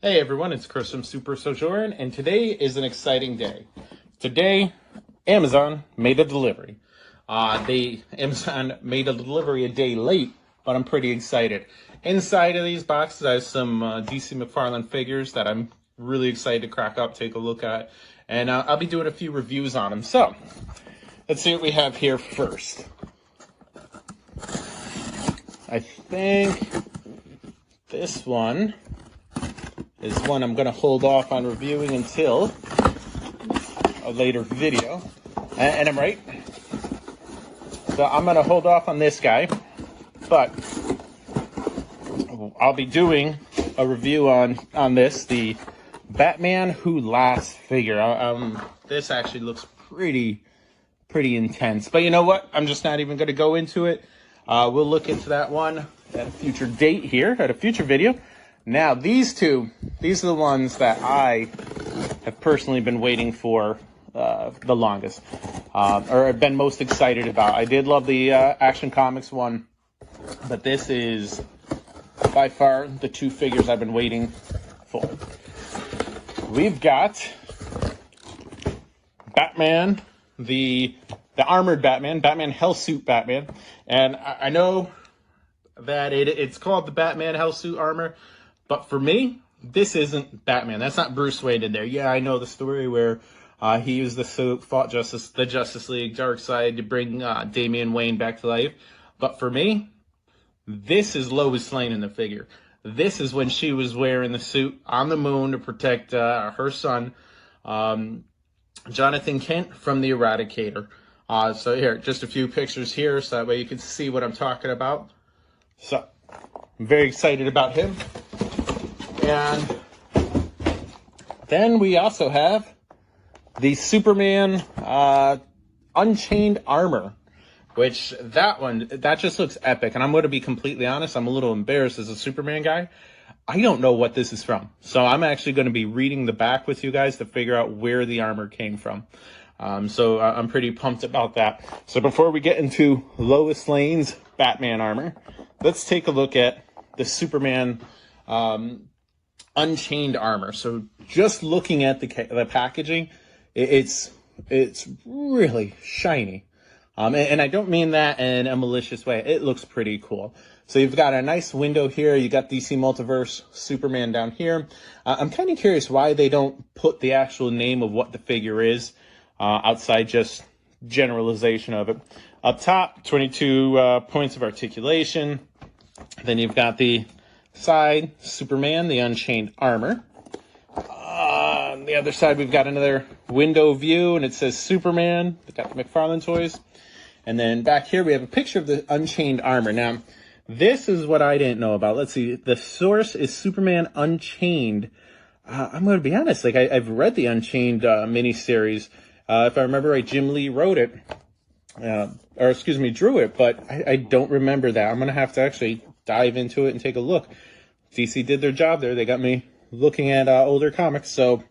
Hey everyone, it's Chris from Super Sojourn, and today is an exciting day. Today, Amazon made a delivery. Amazon made a delivery a day late, but I'm pretty excited. Inside of these boxes, I have some DC McFarlane figures that I'm really excited to crack up, take a look at, and I'll be doing a few reviews on them. So, let's see what we have here first. I think this one is one I'm going to hold off on reviewing until a later video. And I'm right. So I'm going to hold off on this guy, but I'll be doing a review on this, the Batman Who Laughs figure. This actually looks pretty intense. But you know what? I'm just not even going to go into it. We'll look into that one at a future date here, at a future video. Now, these are the ones that I have personally been waiting for the longest, or have been most excited about. I did love the Action Comics one, but this is by far the two figures I've been waiting for. We've got Batman, the armored Batman Hellsuit Batman, and I know that it's called the Batman Hellsuit Armor. But for me, this isn't Batman. That's not Bruce Wayne in there. Yeah, I know the story where he used the suit, fought the Justice League, Darkseid to bring Damian Wayne back to life. But for me, this is Lois Lane in the figure. This is when she was wearing the suit on the moon to protect her son, Jonathan Kent, from the Eradicator. So here, just a few pictures here so that way you can see what I'm talking about. So, I'm very excited about him. And then we also have the Superman Unchained armor, which that just looks epic. And I'm going to be completely honest, I'm a little embarrassed as a Superman guy. I don't know what this is from. So I'm actually going to be reading the back with you guys to figure out where the armor came from. So I'm pretty pumped about that. So before we get into Lois Lane's Batman armor, let's take a look at the Superman Unchained armor. So just looking at the packaging, it's really shiny. And I don't mean that in a malicious way. It looks pretty cool. So you've got a nice window here. You got DC Multiverse Superman down here. I'm kind of curious why they don't put the actual name of what the figure is outside just generalization of it. Up top, 22 points of articulation. Then you've got the side, Superman, the Unchained armor. On the other side, we've got another window view, and it says Superman. We've got the McFarlane Toys. And then back here, we have a picture of the Unchained armor. Now, this is what I didn't know about. Let's see. The source is Superman Unchained. I'm going to be honest. Like, I've read the Unchained miniseries. If I remember right, Jim Lee wrote it. Drew it. But I don't remember that. I'm going to have to actually dive into it and take a look. DC did their job there. They got me looking at older comics. So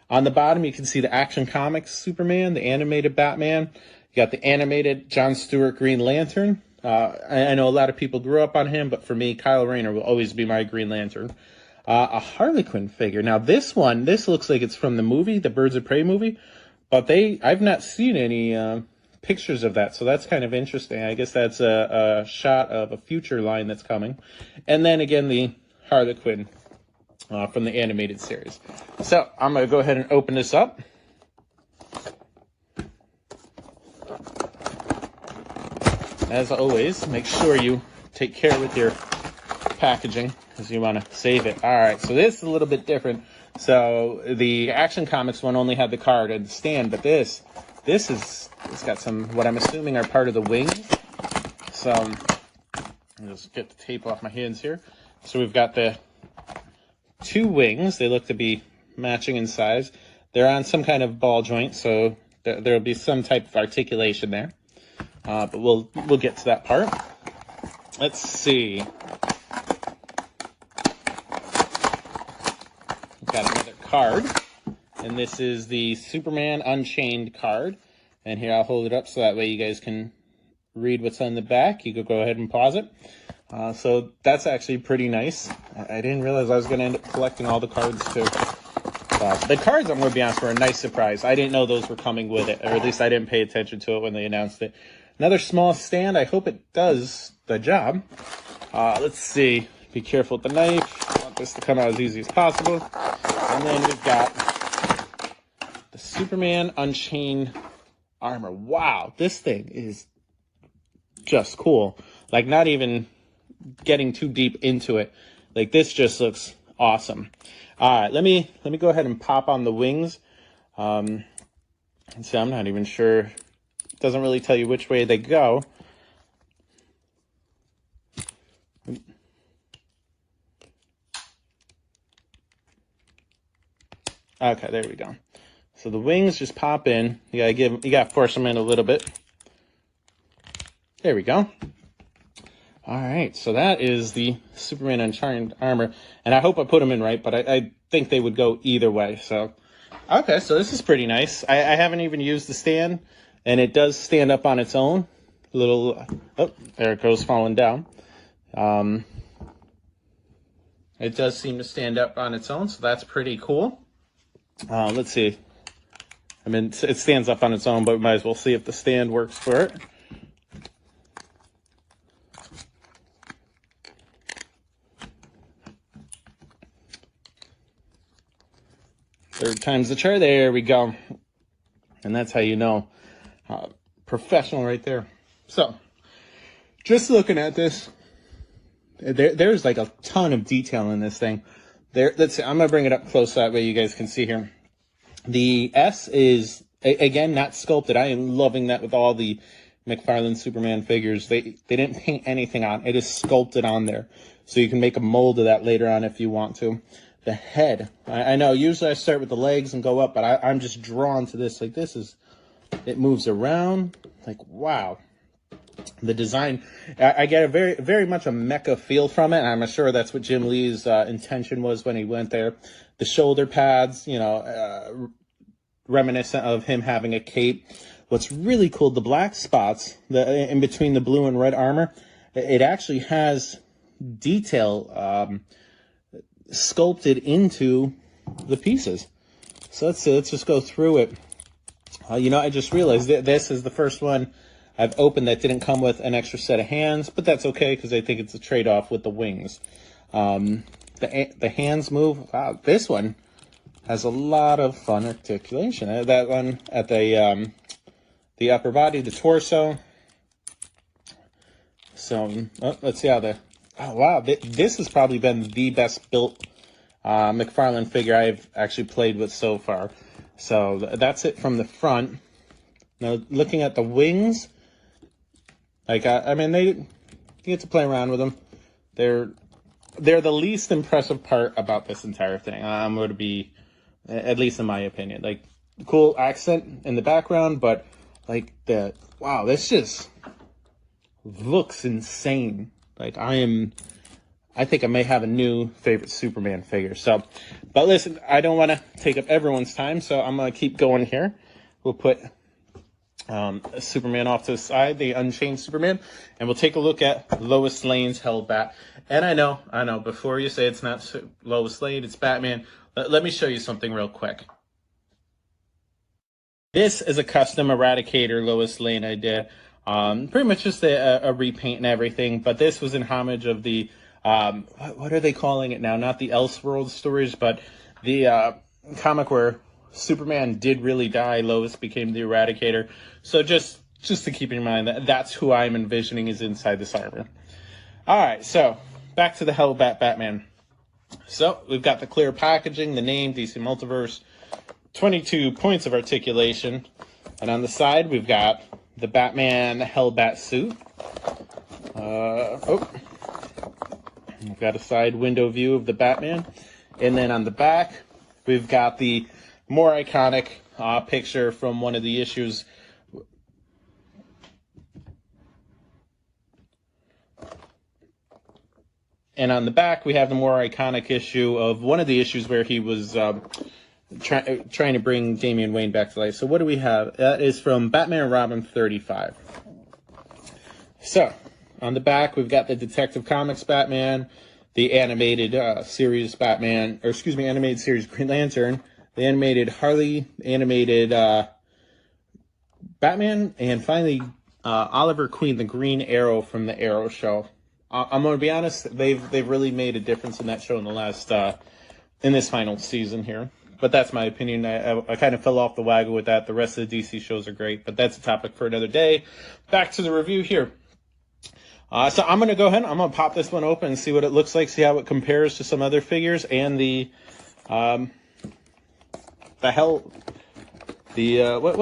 on the bottom, you can see the Action Comics Superman, the animated Batman. You got the animated John Stewart Green Lantern. I know a lot of people grew up on him, but for me, Kyle Rayner will always be my Green Lantern. A Harley Quinn figure. Now this looks like it's from the movie, the Birds of Prey movie, but I've not seen any pictures of that, so that's kind of interesting. I guess that's a shot of a future line that's coming. And then again, the Harley Quinn from the animated series. So I'm going to go ahead and open this up. As always, make sure you take care with your packaging because you want to save it. All right, so this is a little bit different. So the Action Comics one only had the card and the stand, but it's got some, what I'm assuming are part of the wings. So I'll just get the tape off my hands here. So we've got the two wings. They look to be matching in size. They're on some kind of ball joint, so there'll be some type of articulation there. But we'll get to that part. Let's see. We've got another card, and this is the Superman Unchained card. And here, I'll hold it up so that way you guys can read what's on the back. You can go ahead and pause it. So that's actually pretty nice. I didn't realize I was going to end up collecting all the cards too. The cards, I'm going to be honest, were a nice surprise. I didn't know those were coming with it, or at least I didn't pay attention to it when they announced it. Another small stand. I hope it does the job. Let's see. Be careful with the knife. I want this to come out as easy as possible. And then we've got the Superman Unchained armor. Wow, this thing is just cool. Like, not even getting too deep into it. Like, this just looks awesome. All right, let me go ahead and pop on the wings. And see, I'm not even sure. It doesn't really tell you which way they go. Okay, there we go. So the wings just pop in. You gotta force them in a little bit. There we go. All right, so that is the Superman Unchained armor, and I hope I put them in right, but I think they would go either way. So, okay, so this is pretty nice. I haven't even used the stand, and it does stand up on its own. Oh, there it goes, falling down. It does seem to stand up on its own, so that's pretty cool. Let's see. I mean, it stands up on its own, but we might as well see if the stand works for it. Third time's the charm. There we go. And that's how you know. Professional right there. So, just looking at this, there's like a ton of detail in this thing. Let's see, I'm going to bring it up close so that way you guys can see here. The S is, again, not sculpted. I am loving that with all the McFarlane Superman figures. They didn't paint anything on. It is sculpted on there. So you can make a mold of that later on if you want to. The head, I know usually I start with the legs and go up, but I'm just drawn to this. Like, it moves around. Like, wow. The design, I get a very much a mecha feel from it, and I'm sure that's what Jim Lee's intention was when he went there. The shoulder pads, reminiscent of him having a cape. What's really cool, the black spots in between the blue and red armor, it actually has detail sculpted into the pieces. So let's just go through it. I just realized that this is the first one I've opened that didn't come with an extra set of hands, but that's okay because I think it's a trade-off with the wings. The hands move. Wow, this one has a lot of fun articulation. That one at the upper body, the torso. So let's see how oh wow, this has probably been the best built McFarlane figure I've actually played with so far. So that's it from the front. Now looking at the wings, like I mean, you get to play around with them. They're the least impressive part about this entire thing. I'm going to be, at least in my opinion, like cool accent in the background, but like wow, this just looks insane. Like I think I may have a new favorite Superman figure. So, but listen, I don't want to take up everyone's time, so I'm going to keep going here. We'll put Superman off to the side, the Unchained Superman, and we'll take a look at Lois Lane's Hellbat. And I know, before you say it's not Lois Lane, it's Batman, let me show you something real quick. This is a custom Eradicator Lois Lane I did. Pretty much just a repaint and everything, but this was in homage of the, what are they calling it now? Not the Elseworld stories, but the comic where Superman did really die, Lois became the Eradicator. So just to keep in mind, that's who I'm envisioning is inside this armor. All right, so back to the Hellbat Batman. So we've got the clear packaging, the name, DC Multiverse, 22 points of articulation. And on the side, we've got the Batman Hellbat suit. We've got a side window view of the Batman. And then on the back, we've got the more iconic picture from one of the issues. And on the back, we have the more iconic issue of one of the issues where he was trying to bring Damian Wayne back to life. So what do we have? That is from Batman and Robin 35. So On the back, we've got the Detective Comics Batman, the animated series Batman, or excuse me, animated series Green Lantern, the animated Harley, animated Batman, and finally Oliver Queen, the Green Arrow from the Arrow show. I'm going to be honest, they've really made a difference in that show in the last in this final season here. But that's my opinion. I kind of fell off the wagon with that. The rest of the DC shows are great, but that's a topic for another day. Back to the review here. So I'm going to go ahead. I'm going to pop this one open and see what it looks like, see how it compares to some other figures and what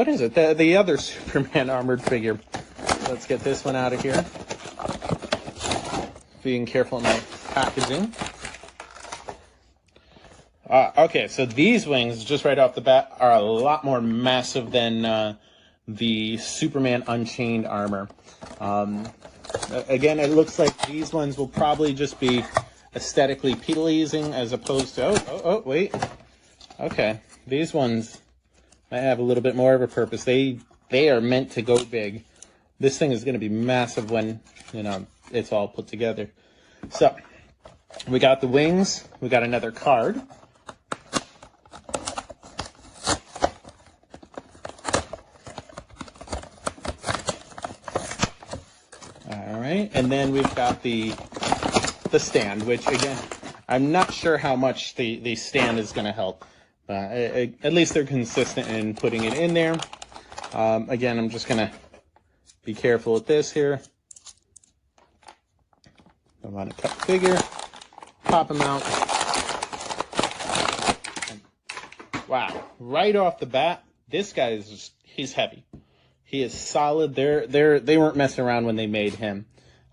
is it? The other Superman armored figure. Let's get this one out of here. Being careful in my packaging. Okay, so these wings, just right off the bat, are a lot more massive than the Superman Unchained armor. Again, it looks like these ones will probably just be aesthetically pleasing as opposed to... wait. Okay, these ones might have a little bit more of a purpose. They are meant to go big. This thing is going to be massive when, it's all put together. So, we got the wings. We got another card. And then we've got the stand, which again, I'm not sure how much the stand is going to help. At least they're consistent in putting it in there. Again, I'm just going to be careful with this here. I want to cut the figure, pop them out. And wow, right off the bat, this guy is he's heavy. He is solid. They weren't messing around when they made him.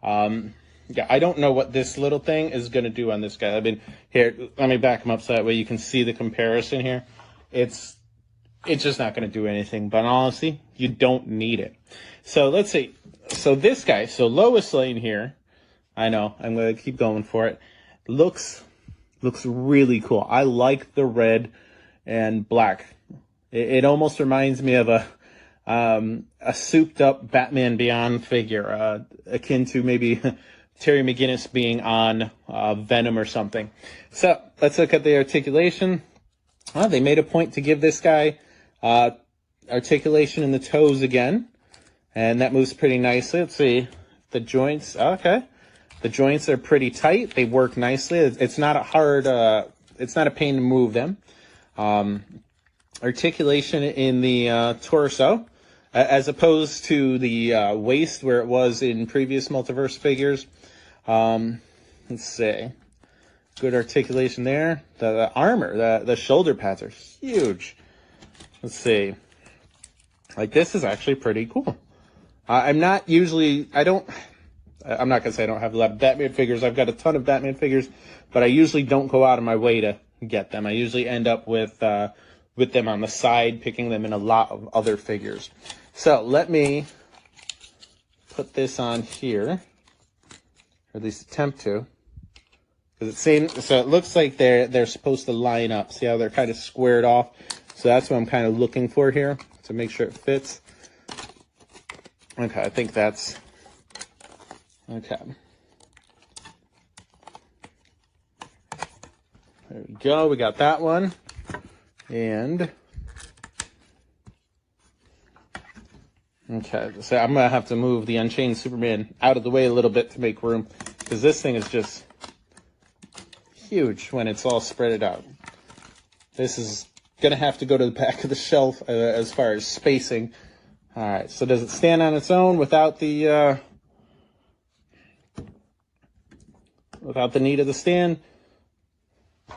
Yeah, I don't know what this little thing is going to do on this guy. Here, let me back him up so that way you can see the comparison here. It's just not going to do anything, but honestly, you don't need it. So let's see. So this guy, so Lois Lane here, I know, I'm going to keep going for it. Looks really cool. I like the red and black. It almost reminds me of a souped up Batman Beyond figure, akin to maybe Terry McGinnis being on Venom or something. So let's look at the articulation. Well, they made a point to give this guy articulation in the toes again, and that moves pretty nicely. Let's see the joints. Okay, the joints are pretty tight. They work nicely. It's not a hard. It's not a pain to move them. Articulation in the torso. As opposed to the waist where it was in previous Multiverse figures. Let's see. Good articulation there. The armor, the shoulder pads are huge. Let's see. Like, this is actually pretty cool. I'm not going to say I don't have a lot of Batman figures. I've got a ton of Batman figures, but I usually don't go out of my way to get them. I usually end up with them on the side, picking them in a lot of other figures. So let me put this on here, or at least attempt to, because so it looks like they're supposed to line up. See how they're kind of squared off? So that's what I'm kind of looking for here to make sure it fits. Okay, I think that's okay. There we go. We got that one, and. Okay, so I'm going to have to move the Unchained Superman out of the way a little bit to make room, because this thing is just huge when it's all spread out. This is going to have to go to the back of the shelf as far as spacing. All right, so does it stand on its own without the need of the stand?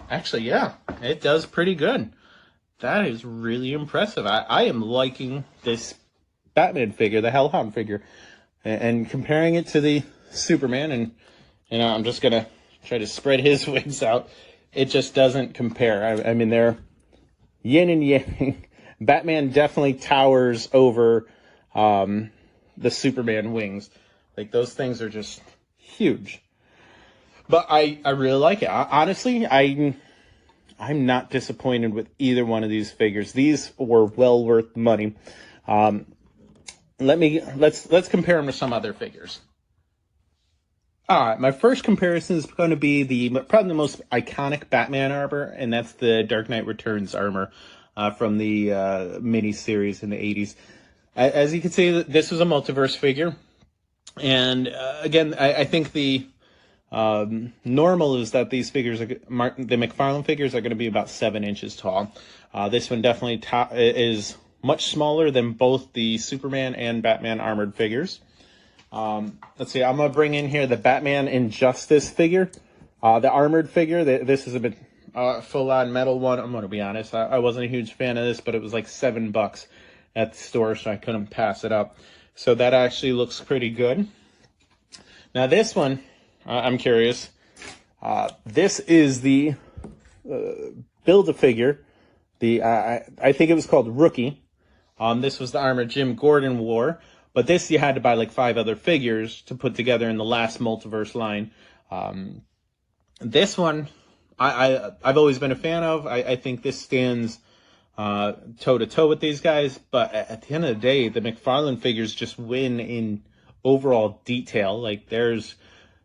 Actually, yeah, it does pretty good. That is really impressive. I am liking this Batman figure, the Hellhound figure, and comparing it to the Superman, and I'm just gonna try to spread his wings out. It just doesn't compare. I mean, they're yin and yang. Batman definitely towers over the Superman wings. Like, those things are just huge. But I really like it. Honestly, I'm not disappointed with either one of these figures. These were well worth money. Let's compare them to some other figures. All right, my first comparison is going to be probably the most iconic Batman armor, and that's the Dark Knight Returns armor from the mini series in the 80s. As you can see, this was a multiverse figure, and again, I think the normal is that these figures, the McFarlane figures, are going to be about 7 inches tall. This one definitely is much smaller than both the Superman and Batman armored figures. Let's see, I'm going to bring in here the Batman Injustice figure, the armored figure. This is a bit full-on metal one. I'm going to be honest, I wasn't a huge fan of this, but it was like $7 at the store, so I couldn't pass it up. So that actually looks pretty good. Now this one, I'm curious. This is the Build-A-Figure. I think it was called Rookie. This was the armor Jim Gordon wore. But this you had to buy like 5 other figures to put together in the last Multiverse line. This one, I've always been a fan of. I think this stands toe-to-toe with these guys. But at the end of the day, the McFarlane figures just win in overall detail. Like there's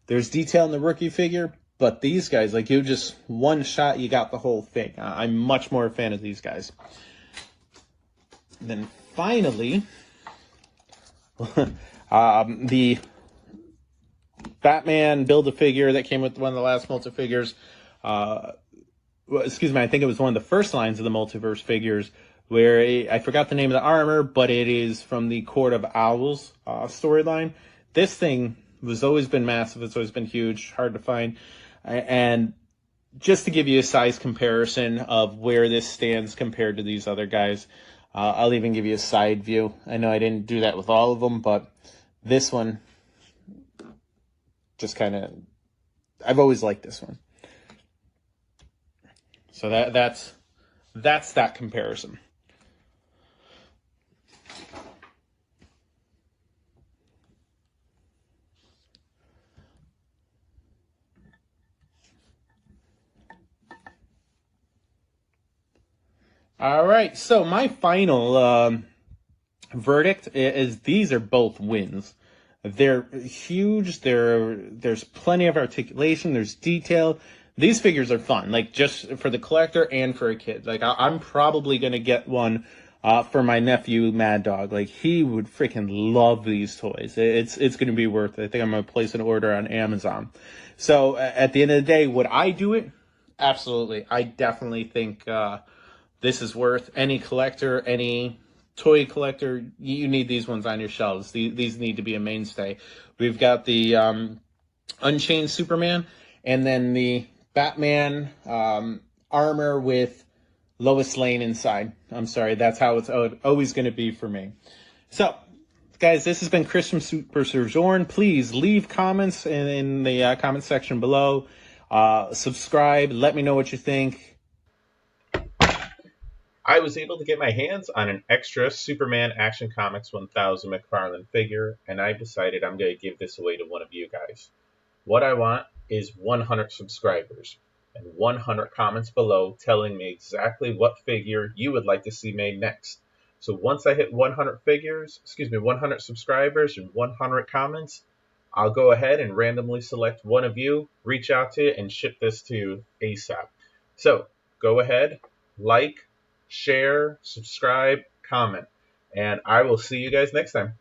detail in the Rookie figure, but these guys, like you just one shot, you got the whole thing. I'm much more a fan of these guys. And then finally, the Batman Build-A-Figure that came with one of the last multi-figures. Excuse me, I think it was one of the first lines of the Multiverse figures, where I forgot the name of the armor, but it is from the Court of Owls storyline. This thing has always been massive. It's always been huge, hard to find. And just to give you a size comparison of where this stands compared to these other guys, I'll even give you a side view. I know I didn't do that with all of them, but this one just kind of, I've always liked this one. So that's that comparison. All right, so my final verdict is these are both wins. They're huge. There's plenty of articulation. There's detail. These figures are fun, like just for the collector and for a kid. Like I'm probably gonna get one for my nephew Mad Dog. Like he would freaking love these toys. It's gonna be worth it. I think I'm gonna place an order on Amazon. So at the end of the day, would I do it? Absolutely. I definitely think this is worth any collector, any toy collector. You need these ones on your shelves. These need to be a mainstay. We've got the Unchained Superman, and then the Batman armor with Lois Lane inside. I'm sorry, that's how it's always going to be for me. So, guys, this has been Chris from Super Sir Zorn. Please leave comments in the comment section below. Subscribe. Let me know what you think. I was able to get my hands on an extra Superman Action Comics 1000 McFarlane figure, and I decided I'm going to give this away to one of you guys. What I want is 100 subscribers and 100 comments below telling me exactly what figure you would like to see made next. So once I hit 100 subscribers and 100 comments, I'll go ahead and randomly select one of you, reach out to you, and ship this to you ASAP. So go ahead, like, share, subscribe, comment, and I will see you guys next time.